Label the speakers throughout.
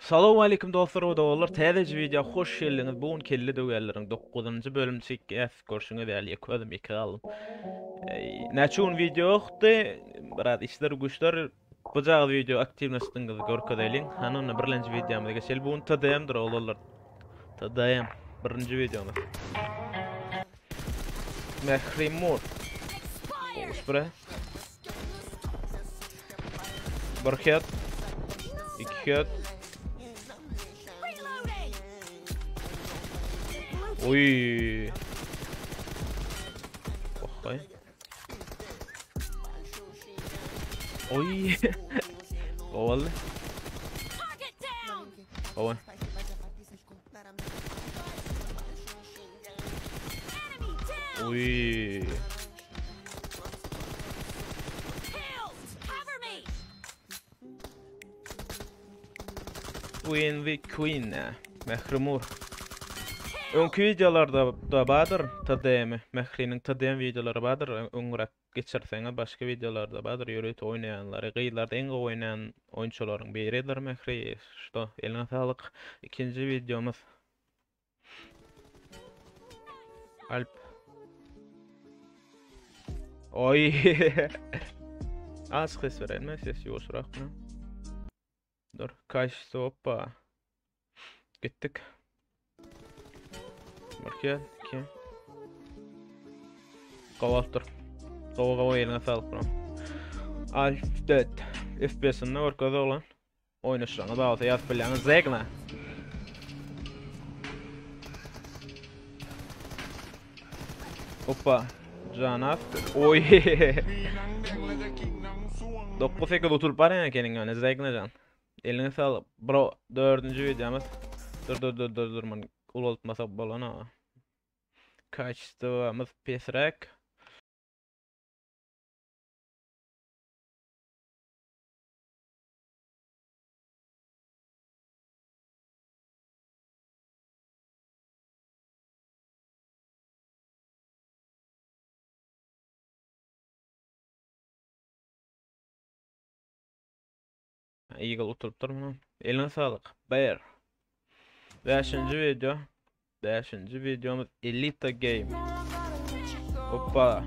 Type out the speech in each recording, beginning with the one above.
Speaker 1: Salamu alaikum dostlar we doglar. Täze video hoş geldiňiz. Bugun kelli döwelleriň 9-njy bölümçik äs görşüňe däl ýekdim iki galym. Näçün video ýokdy. Biraz işler güçler bu jag video aktivnestiňizi görkezeliň. Hanuny birlenji videomda geçel. Bugun tadayamdyr oglar. Tadayam birinji videomuz. Mehrimur. Şura. Bir kağıt. İki kağıt. Oy. Okay. Oy. Ovalı. Oy. Oy. Queen ve Queen. Mehrumur. Önkü videolarda da badır tadayımı. Mehrinin tadayım videoları badır. Öňürak geçerseňiz başga videolarda badır. Ýöret oýnaýanlary, gyýlarda eň oýnaýan oýunçylaryň biridir Mehri. Şo, eline sağlyk. İkinji videomuz. Alp. Oy. Az ses verenme, ses ýoşurak mı? Dur, kaçtı hoppa. Gittik. Markel, iki. Kavaltır. Kava eline sağlık buram. Alp 4. FPS'inde orkada olan oynaşlarına da olsa yaz bilen zegna. Hoppa. Canat. Oy. 9-8 oturup var ya kendin yani zegna can. Eline sağlık. Bro 4. videomuz. Dur man ulultmasak bolana. Kaçtığımız pesrek. Eagle oturup durma. Eline sağlık. Bear. 5. video. 5. videomuz Elite Game. Hoppa.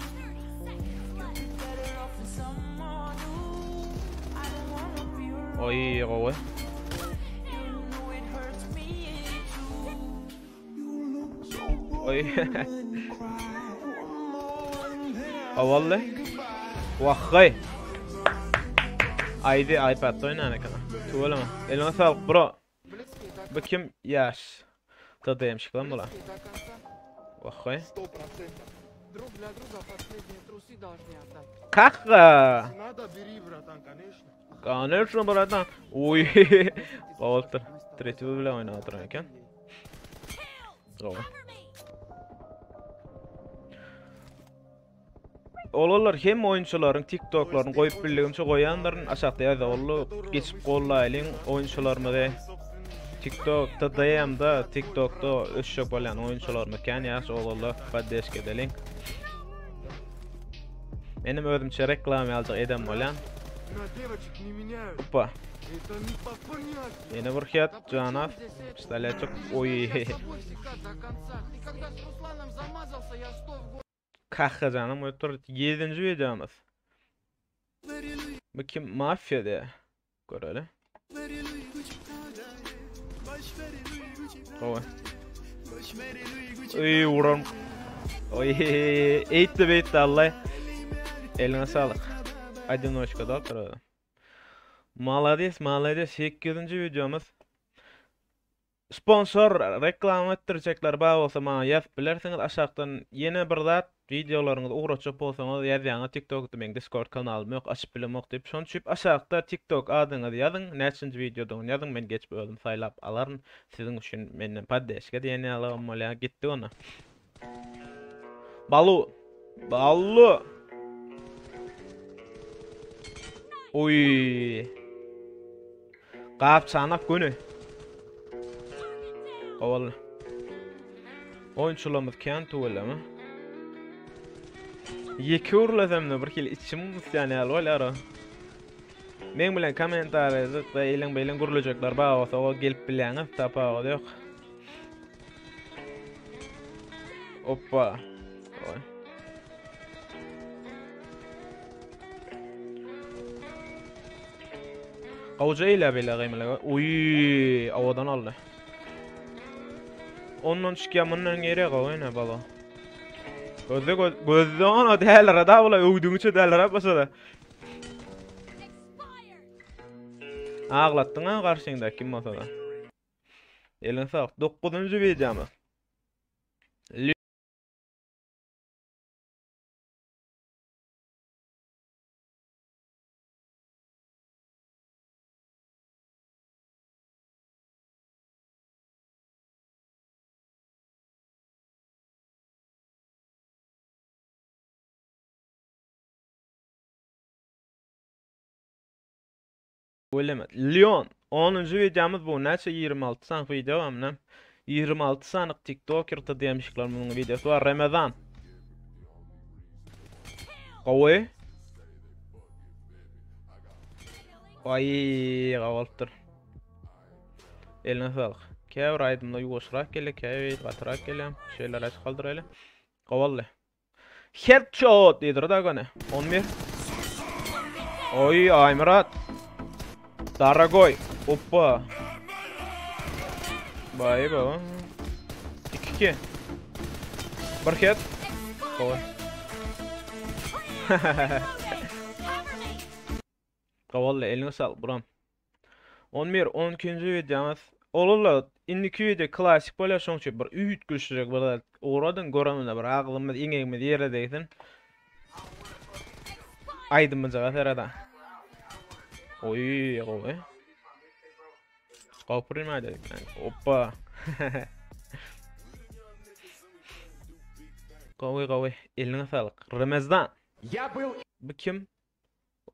Speaker 1: Oy oy. Oy. Avalle. Vahhay. Aydi iPad oynana kana. Tuvalama. Eline sağlık bro. Bu kim? Yaş. Tadayım şıklan bula. Vahhay.
Speaker 2: Друг для друга последние трусы должны отдать.
Speaker 1: Kakka.
Speaker 2: Надо, бери, братан, конечно.
Speaker 1: Конечно, bratан. Oy. Baltır. Tretji bile oynatır eken. Bravo. Olar hem oyunçularyň TikToklaryny goýup bildigimçe goýanlaryň aşagda ýa-da olu geçip gollaýlyň oyunçularymyzy TikTok tadayamda TikTokda öşşek bolan oyunçularmy kan ýaş oğullar paddeşke edeliň. Benim özümçe reklam ýaljak edem bolan.
Speaker 2: На девочек не меняют.
Speaker 1: Hoppa.
Speaker 2: Это не по понятию.
Speaker 1: Ýene bir hiyat Canaf. Pistoletçik. Oy.
Speaker 2: Забойся как до конца. Ты когда с Русланом замазался, я что в год...
Speaker 1: Kakka canım otur 7. videomuz. Bu kim mafya de. Göreli. Oy. Oy vuram. Oy eýtdi Allah. Eline sağlık. Одиночка da oturdu. Молодец, 8. videomuz. Sponsor reklam ettirecekler bağ olsa bana yaz bilersiniz aşağıdan yeni bir zat videolarınızı uğraşıp olsanız yazyanı TikTok'da men Discord kanalım yok açıp bilemek deyip şonu çüp aşağıda TikTok adınızı yazın neçinci videodan yazın men geçip öldüm saylap alarım sizin için menden paddeşke diyeni alalım olaya gitti ona. Balu. Oy. Qap çanak günü. Ovalı. Oyunçularımız kan tuvalama. Yeki urlasam da bir kere içim yani alvalara. Men bilen komentar yazıp da eýlen beýlen gurulajaklar baga bolsa o gelip bileňiz tapagy ýok. Hoppa. Oy. Gawja ile bile gymyla. Uy, awadan aldy. Ondan çıkýanmyndan geri gawyna bala. Gözde ona däller da bola öwdüňçe däller basa da. Ağlatdyň ha garşyňda kim bolsa da. Elin sağ. 9-njy videomy. Ölemet. Leon. 10-njy videomuz bu. Näçe 26 sanyk video amna. 26 sanyk TikToker'da diýmişler munyň videosy bar. Ramazan. Gawy. Ay, gawaltyr. Eline sağlyk. Käbir aýdymda ýuwaşrak gele, käbir gatrak gelem. Şeýler aç galdyrayly. Gawally. Headshot diýdir da gane. 11. Oy, Aymurat. Daragoy. Hoppa. Bay baba. 2-2. Bir head. Oy. Gawally eline sağlyk buram. 11 12-nji videomuz. Olurlar. Indiki video klasik bolýar şoňça bir üýt güçlüjek bir oradan görenler bir aglymyz iňegimiz ýere degsin. Aýdymyza terada. Oy, gawy. Gapyrma dedik. Hoppa. Gawy. Eline sağlyk. Ramazan. Bu kim?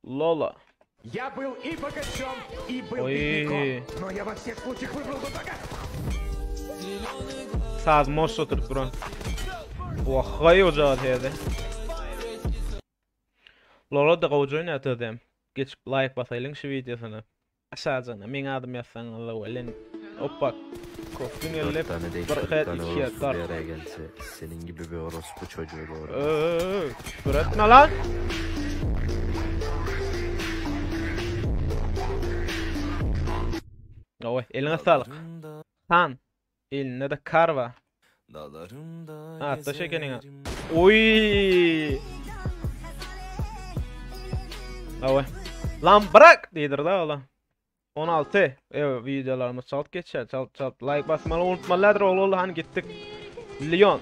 Speaker 1: Lola.
Speaker 3: Я был и богачом, и был
Speaker 1: Ой.
Speaker 3: бедняком, но я во всех случаях выбрал бы богатство.
Speaker 1: Saz moş oturup duran. Vahhay ocağı teyde. Lola da gavcu oynatırdım. Geçip like basaylın şu videosunu. Aşağıcana men adım yazsanız da ölen. Hoppa. Kofun ellep. Bir hayat iki yatar.
Speaker 4: Bir araya gelse senin gibi bir orospu çocuğu doğru.
Speaker 1: Küfür etme lan. Oy, eline sağlık. Tan. Eline de kar var. Ha, taşa kendine. Oy. Oy. Lan bırak diýdir da ola. 16. Videolarymız çalt geçer. Çalt. Like basmaly unutmalar oğul hani gittik. Leon.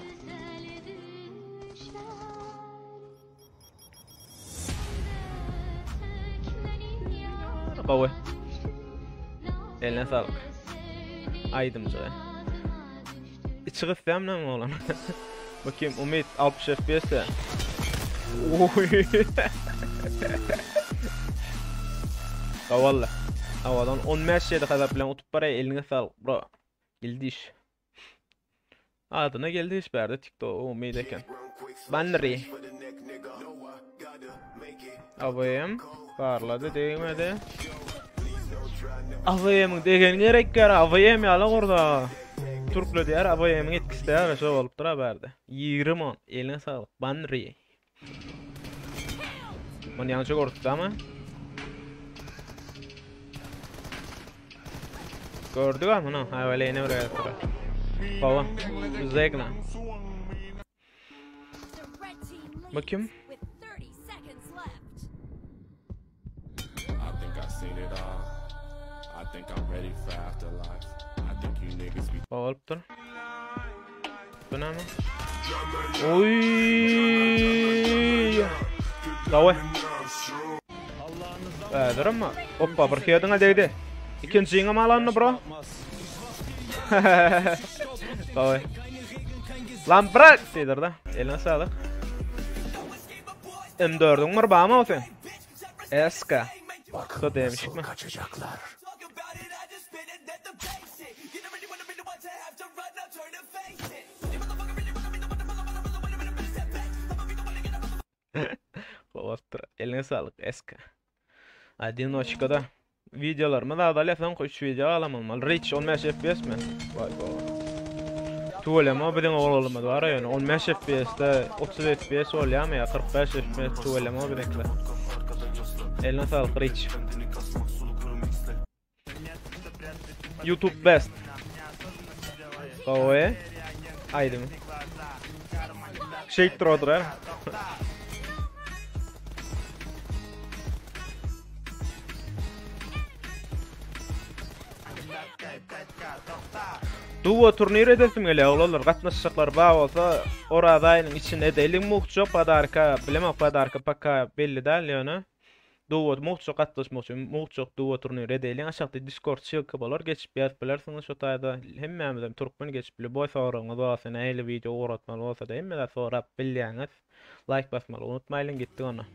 Speaker 1: Oy. Eline sağlık. Aydımca. İçi gıfyam ne mi olan? Bakayım Umit 60 FPS'e. Oy. Valla. Havadan 15 şeyde kadar bilen utup parayı eline sağlık bro. Geldi iş. Adına geldi iş berdi TikTok Umit eken. Bannery. Avayım. Parladı değmedi. Avayem'in degen gerek gar avayem ýaly gorda. Türkle diýer avayem'in etkisi däl şo bolup dura berdi. 20 on eline sağlyk. Banry. Man ýançy gortdamy? Gördük ha muny. Awalene öýre tura. Baba. Zegna. Bakayım. Olup dur. Buna mı? Oy! Davay. Durun mu? Hoppa bir kıyadına değdi. İkinciyi mi alanını bro? Davay. Lan bırak! Deydir da. Eline sağlık. M4'ün var bağ mı o sen? Eska. Bakın demişik mi?
Speaker 4: Kaçacaklar.
Speaker 1: Eline sağlık Eska. Одиночкада videolarımı da alafdan 3 video alamam. Reach 15 FPS mi? Vay be. Tuvalama bilen oğlum var ya 15 FPS'te 30 FPS oluyor ya 45 FPS tuvalama bilenler. Eline sağlık Reach. YouTube best. Oye. Haydi mi? Şey trodur. Duo turnir edesim gele oğlanlar gatnaşacaklar bağ olsa oradayın içinde delim muhço padarka bilema padarka paka belli değil yani. Duo muhço gatnaşmoçu muhço duo turnir edelim aşağıda Discord çılkı bolar geçip yaz bilersiniz şu tayda hemmemizden Türkmen geçip bile boy sorunu doğasına eyle video uğratmalı olsa da hemme sonra bilýäňiz like basmaly unutmayın gitti ona.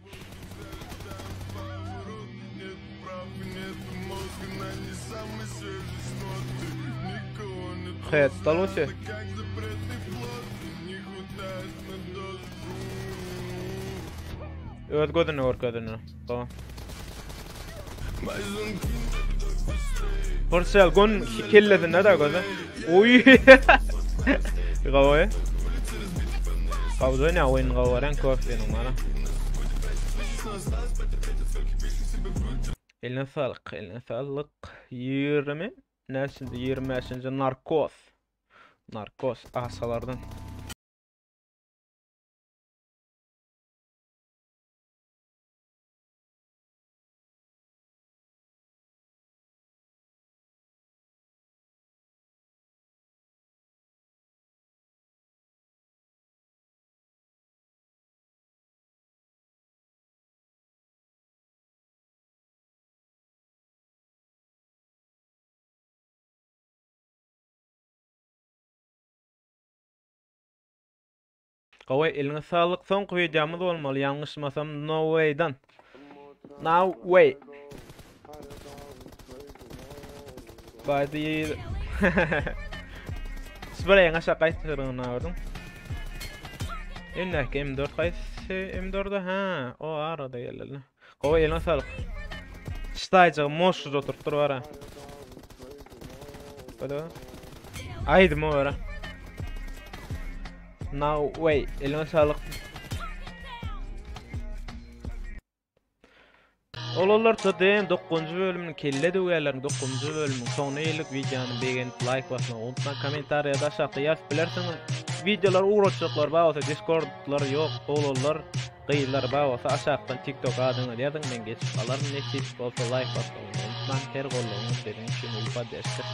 Speaker 1: Evet, dalmışı. Evet, gördün. Tamam. Porçal gon kelledin ne da gördün? Oy. Gavoy. Gavoy ne oyun gavoran kofte numara. Eline sağlık. 20. Nesinde 25. Narkoz asalardan. Qaway eline sağlık. Son videomuz olmalı. Yanlışmasam No Way'dan. No Way. Badi. Sbirey aşağı kaytırığına vardım. Enneki M4 kaysı M4'da ha. O arada yerlerle. Qaway eline sağlık. Staycı moşsuz oturttur var ha. Bada. Aydı mı var ha. No way, eline sağlık. Olallar tadım 9. bölümün kelle döwellerin 9. bölümün sonu ýylyk videonyny beğenip like basmagy unutma, kommentariýada aşağıda ýazyp bilersiňiz. Videolar uğraşacaklar bagasa Discordlar ýok, olallar gyýylar bagasa aşağıdan TikTok adyny ýazyň men geçip alarym, nesip bolsa like basmagy unutma. Her gollaryňyz benim üçin ulpa destek.